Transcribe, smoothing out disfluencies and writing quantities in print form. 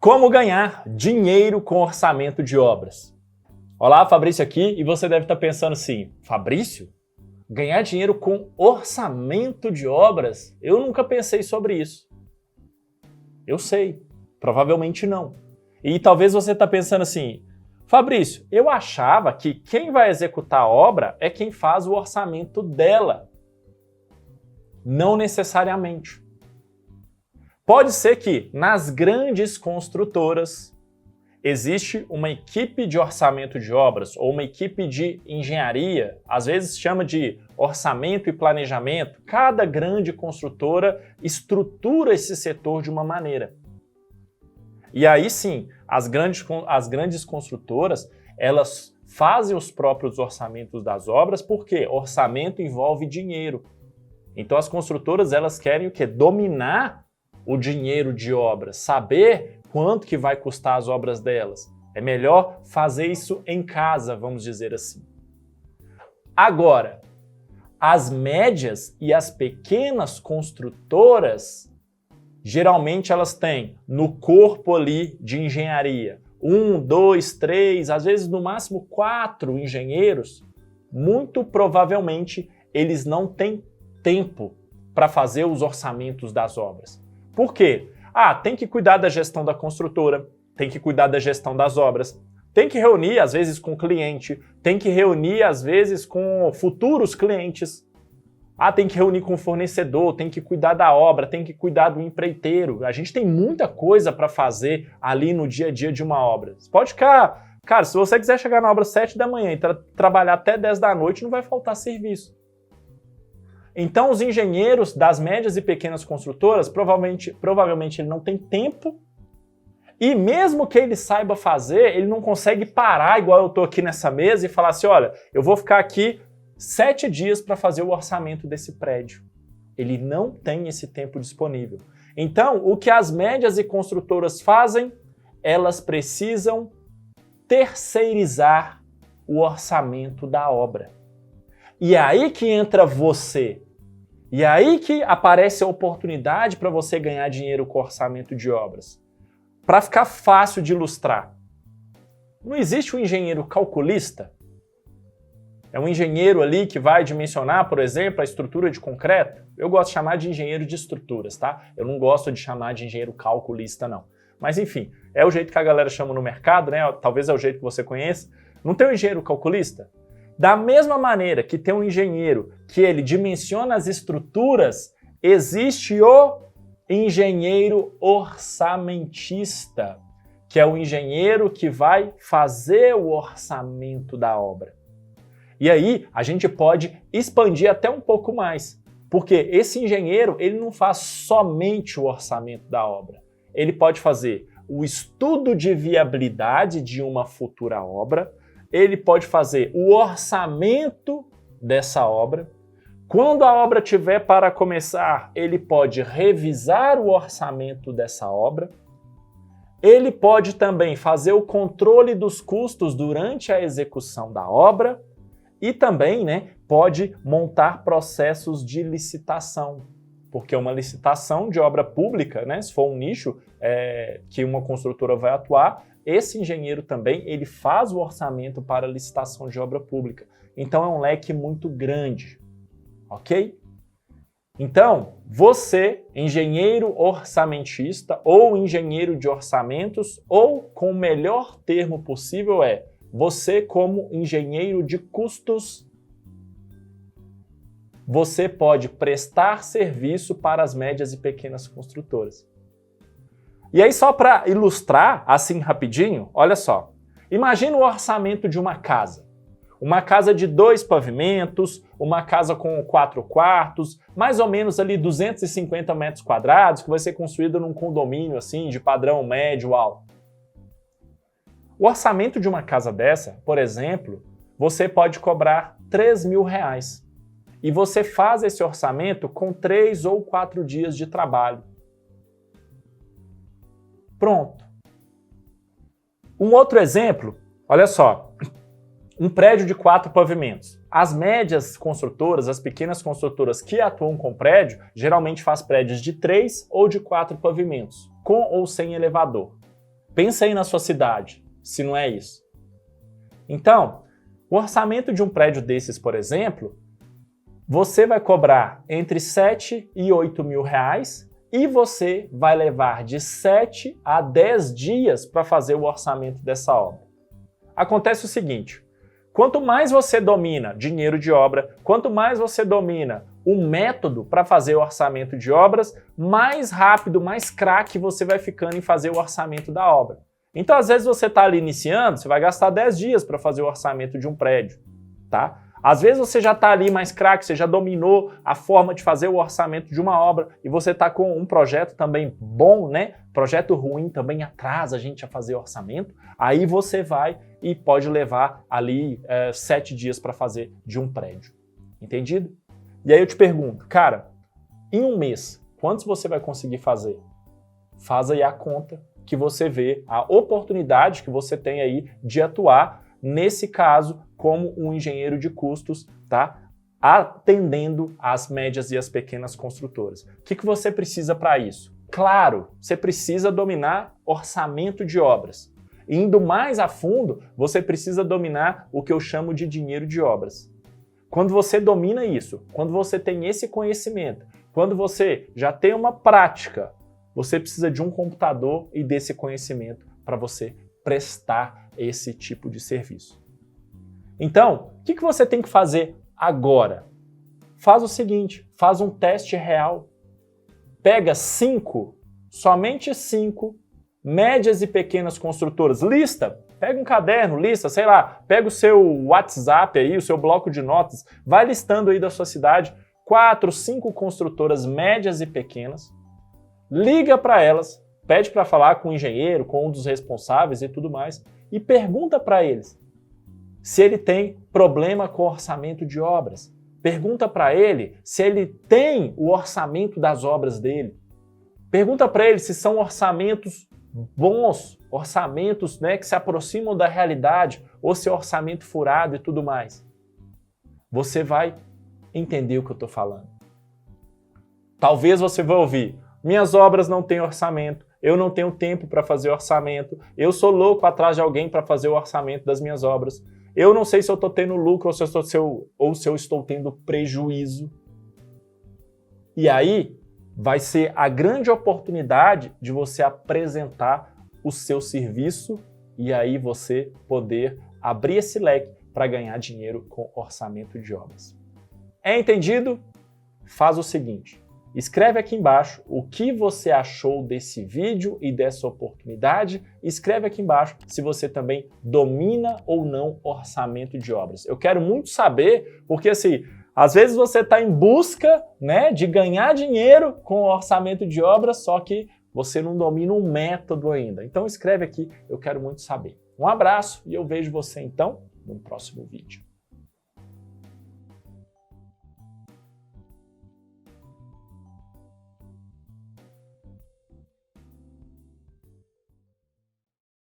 Como ganhar dinheiro com orçamento de obras? Olá, Fabrício aqui, e você deve estar pensando assim, Fabrício? Ganhar dinheiro com orçamento de obras? Eu nunca pensei sobre isso. Eu sei, provavelmente não. E talvez você está pensando assim, Fabrício, eu achava que quem vai executar a obra é quem faz o orçamento dela. Não necessariamente. Pode ser que nas grandes construtoras existe uma equipe de orçamento de obras ou uma equipe de engenharia, às vezes chama de orçamento e planejamento. Cada grande construtora estrutura esse setor de uma maneira. E aí sim, as grandes construtoras, elas fazem os próprios orçamentos das obras, porque orçamento envolve dinheiro. Então as construtoras, elas querem o quê? Dominar o dinheiro de obras, saber quanto que vai custar as obras delas. É melhor fazer isso em casa, vamos dizer assim. Agora, as médias e as pequenas construtoras, geralmente elas têm no corpo ali de engenharia 1, 2, 3, às vezes no máximo 4 engenheiros. Muito provavelmente eles não têm tempo para fazer os orçamentos das obras. Por quê? Tem que cuidar da gestão da construtora, tem que cuidar da gestão das obras, tem que reunir às vezes com o cliente, tem que reunir às vezes com futuros clientes, tem que reunir com o fornecedor, tem que cuidar da obra, tem que cuidar do empreiteiro. A gente tem muita coisa para fazer ali no dia a dia de uma obra. Você pode ficar... Cara, se você quiser chegar na obra às 7 da manhã e trabalhar até 10 da noite, não vai faltar serviço. Então, os engenheiros das médias e pequenas construtoras, provavelmente ele não tem tempo, e mesmo que ele saiba fazer, ele não consegue parar, igual eu estou aqui nessa mesa, e falar assim, olha, eu vou ficar aqui 7 dias para fazer o orçamento desse prédio. Ele não tem esse tempo disponível. Então, o que as médias e construtoras fazem, elas precisam terceirizar o orçamento da obra. E é aí que entra você. E é aí que aparece a oportunidade para você ganhar dinheiro com orçamento de obras. Para ficar fácil de ilustrar, não existe um engenheiro calculista? É um engenheiro ali que vai dimensionar, por exemplo, a estrutura de concreto? Eu gosto de chamar de engenheiro de estruturas, tá? Eu não gosto de chamar de engenheiro calculista, não. Mas enfim, é o jeito que a galera chama no mercado, né? Talvez é o jeito que você conhece. Não tem um engenheiro calculista? Da mesma maneira que tem um engenheiro que ele dimensiona as estruturas, existe o engenheiro orçamentista, que é o engenheiro que vai fazer o orçamento da obra. E aí a gente pode expandir até um pouco mais, porque esse engenheiro ele não faz somente o orçamento da obra. Ele pode fazer o estudo de viabilidade de uma futura obra, ele pode fazer o orçamento dessa obra. Quando a obra estiver para começar, ele pode revisar o orçamento dessa obra. Ele pode também fazer o controle dos custos durante a execução da obra e também, pode montar processos de licitação, porque uma licitação de obra pública, se for um nicho que uma construtora vai atuar, esse engenheiro também ele faz o orçamento para a licitação de obra pública. Então é um leque muito grande, ok? Então, você, engenheiro orçamentista ou engenheiro de orçamentos, ou com o melhor termo possível você como engenheiro de custos, você pode prestar serviço para as médias e pequenas construtoras. E aí, só para ilustrar, assim rapidinho, olha só. Imagina o orçamento de uma casa. Uma casa de 2 pavimentos, uma casa com 4 quartos, mais ou menos ali 250 metros quadrados, que vai ser construída num condomínio assim, de padrão médio alto. O orçamento de uma casa dessa, por exemplo, você pode cobrar R$3.000. E você faz esse orçamento com 3 ou 4 dias de trabalho. Pronto. Um outro exemplo, olha só, um prédio de 4 pavimentos. As médias construtoras, as pequenas construtoras que atuam com prédio, geralmente faz prédios de 3 ou de 4 pavimentos, com ou sem elevador. Pensa aí na sua cidade, se não é isso. Então, o orçamento de um prédio desses, por exemplo, você vai cobrar entre 7 e 8 mil reais e você vai levar de 7 a 10 dias para fazer o orçamento dessa obra. Acontece o seguinte, quanto mais você domina dinheiro de obra, quanto mais você domina o método para fazer o orçamento de obras, mais rápido, mais craque você vai ficando em fazer o orçamento da obra. Então, às vezes você está ali iniciando, você vai gastar 10 dias para fazer o orçamento de um prédio, tá? Às vezes você já está ali mais craque, você já dominou a forma de fazer o orçamento de uma obra e você está com um projeto também bom, né? Projeto ruim também atrasa a gente a fazer orçamento. Aí você vai e pode levar ali 7 dias para fazer de um prédio. Entendido? E aí eu te pergunto, cara, em um mês, quantos você vai conseguir fazer? Faz aí a conta que você vê, a oportunidade que você tem aí de atuar, nesse caso, como um engenheiro de custos, tá? Atendendo às médias e às pequenas construtoras. O que você precisa para isso? Claro, você precisa dominar orçamento de obras. Indo mais a fundo, você precisa dominar o que eu chamo de dinheiro de obras. Quando você domina isso, quando você tem esse conhecimento, quando você já tem uma prática, você precisa de um computador e desse conhecimento para você prestar esse tipo de serviço. Então, o que você tem que fazer agora? Faz o seguinte, faz um teste real. Pega 5, somente 5, médias e pequenas construtoras. Lista, pega um caderno, lista, sei lá, pega o seu WhatsApp aí, o seu bloco de notas, vai listando aí da sua cidade 4, 5 construtoras médias e pequenas, liga para elas, pede para falar com o engenheiro, com um dos responsáveis e tudo mais, e pergunta para eles se ele tem problema com orçamento de obras. Pergunta para ele se ele tem o orçamento das obras dele. Pergunta para ele se são orçamentos bons, orçamentos, né, que se aproximam da realidade, ou se é orçamento furado e tudo mais. Você vai entender o que eu estou falando. Talvez você vai ouvir, minhas obras não têm orçamento, eu não tenho tempo para fazer orçamento, eu sou louco atrás de alguém para fazer o orçamento das minhas obras, eu não sei se eu estou tendo lucro ou se eu estou tendo prejuízo. E aí vai ser a grande oportunidade de você apresentar o seu serviço e aí você poder abrir esse leque para ganhar dinheiro com orçamento de obras. É entendido? Faz o seguinte. Escreve aqui embaixo o que você achou desse vídeo e dessa oportunidade. Escreve aqui embaixo se você também domina ou não orçamento de obras. Eu quero muito saber, porque assim, às vezes você está em busca, né, de ganhar dinheiro com orçamento de obras, só que você não domina um método ainda. Então escreve aqui, eu quero muito saber. Um abraço e eu vejo você então no próximo vídeo.